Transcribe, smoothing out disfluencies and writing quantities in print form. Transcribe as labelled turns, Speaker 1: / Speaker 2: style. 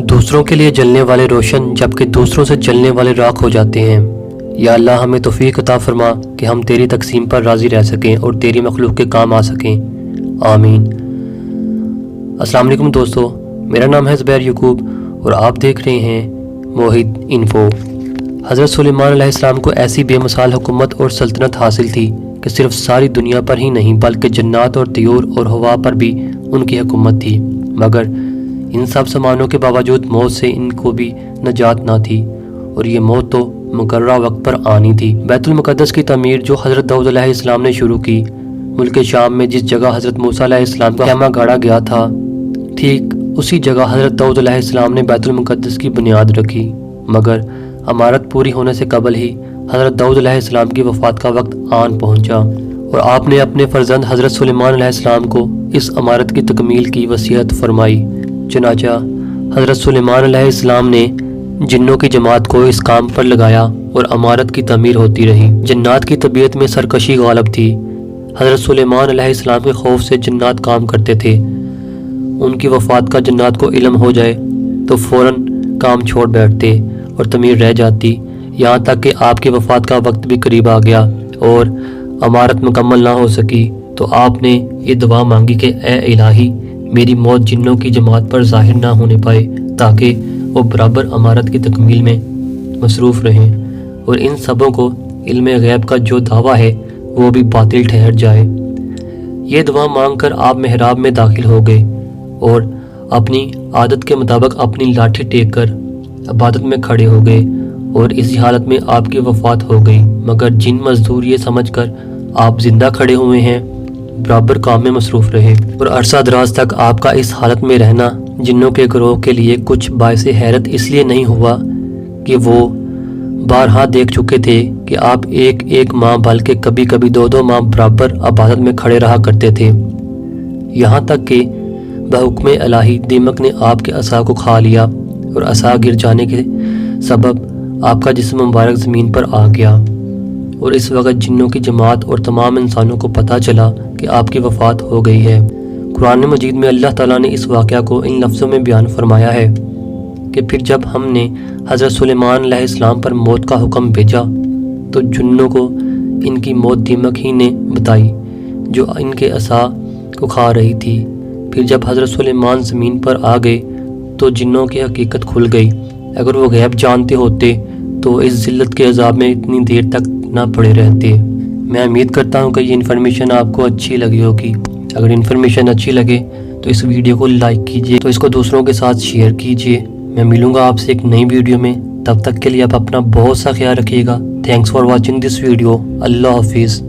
Speaker 1: دوسروں کے لیے جلنے والے روشن جبکہ دوسروں سے جلنے والے راکھ ہو جاتے ہیں۔ یا اللہ ہمیں توفیق عطا فرما کہ ہم تیری تقسیم پر راضی رہ سکیں اور تیری مخلوق کے کام آ سکیں، آمین۔ السلام علیکم دوستو، میرا نام ہے زبیر یعقوب اور آپ دیکھ رہے ہیں موحد انفو۔ حضرت سلیمان علیہ السلام کو ایسی بے مثال حکومت اور سلطنت حاصل تھی کہ صرف ساری دنیا پر ہی نہیں بلکہ جنات اور طیور اور ہوا پر بھی ان کی حکومت تھی، مگر ان سب سامانوں کے باوجود موت سے ان کو بھی نجات نہ تھی، اور یہ موت تو مقررہ وقت پر آنی تھی۔ بیت المقدس کی تعمیر جو حضرت داؤد علیہ السلام نے شروع کی، ملک شام میں جس جگہ حضرت موسیٰ علیہ السلام کا خیمہ گاڑا گیا تھا، ٹھیک اسی جگہ حضرت داؤد علیہ السلام نے بیت المقدس کی بنیاد رکھی، مگر عمارت پوری ہونے سے قبل ہی حضرت داؤد علیہ السلام کی وفات کا وقت آن پہنچا، اور آپ نے اپنے فرزند حضرت سلیمان علیہ السلام کو اس عمارت کی تکمیل کی وصیت فرمائی۔ چنانچہ حضرت سلیمان علیہ السلام نے جنوں کی جماعت کو اس کام پر لگایا اور عمارت کی تعمیر ہوتی رہی۔ جنات کی طبیعت میں سرکشی غالب تھی۔ حضرت سلیمان علیہ السلام کے خوف سے جنات کام کرتے تھے۔ ان کی وفات کا جنات کو علم ہو جائے تو فوراً کام چھوڑ بیٹھتے اور تعمیر رہ جاتی، یہاں تک کہ آپ کی وفات کا وقت بھی قریب آ گیا اور عمارت مکمل نہ ہو سکی، تو آپ نے یہ دعا مانگی کہ اے الہی، میری موت جنوں کی جماعت پر ظاہر نہ ہونے پائے تاکہ وہ برابر عمارت کی تکمیل میں مصروف رہیں اور ان سبوں کو علم غیب کا جو دعویٰ ہے وہ بھی باطل ٹھہر جائے۔ یہ دعا مانگ کر آپ محراب میں داخل ہو گئے اور اپنی عادت کے مطابق اپنی لاٹھی ٹیک کر عبادت میں کھڑے ہو گئے، اور اسی حالت میں آپ کی وفات ہو گئی، مگر جن مزدور یہ سمجھ کر آپ زندہ کھڑے ہوئے ہیں برابر کام میں مصروف رہے، اور عرصہ دراز تک آپ کا اس حالت میں رہنا جنوں کے گروہ کے لیے کچھ باعث حیرت اس لیے نہیں ہوا کہ وہ بارہا دیکھ چکے تھے کہ آپ ایک ماہ بلکہ کبھی کبھی دو ماہ برابر عبادت میں کھڑے رہا کرتے تھے، یہاں تک کہ بحکم الہی دیمک نے آپ کے عصا کو کھا لیا اور عصا گر جانے کے سبب آپ کا جسم مبارک زمین پر آ گیا، اور اس وقت جنوں کی جماعت اور تمام انسانوں کو پتہ چلا کہ آپ کی وفات ہو گئی ہے۔ قرآن مجید میں اللہ تعالیٰ نے اس واقعہ کو ان لفظوں میں بیان فرمایا ہے کہ پھر جب ہم نے حضرت سلیمان علیہ السلام پر موت کا حکم بھیجا تو جنوں کو ان کی موت دیمک ہی نے بتائی جو ان کے عصا کو کھا رہی تھی۔ پھر جب حضرت سلیمان زمین پر آ گئے تو جنوں کی حقیقت کھل گئی۔ اگر وہ غیب جانتے ہوتے تو اس ذلت کے عذاب میں اتنی دیر تک نہ پڑے رہتے۔ میں امید کرتا ہوں کہ یہ انفارمیشن آپ کو اچھی لگی ہوگی۔ اگر انفارمیشن اچھی لگے تو اس ویڈیو کو لائک کیجئے، تو اس کو دوسروں کے ساتھ شیئر کیجئے۔ میں ملوں گا آپ سے ایک نئی ویڈیو میں، تب تک کے لیے آپ اپنا بہت سا خیال رکھیے گا۔ Thanks for watching this video. اللہ حافظ۔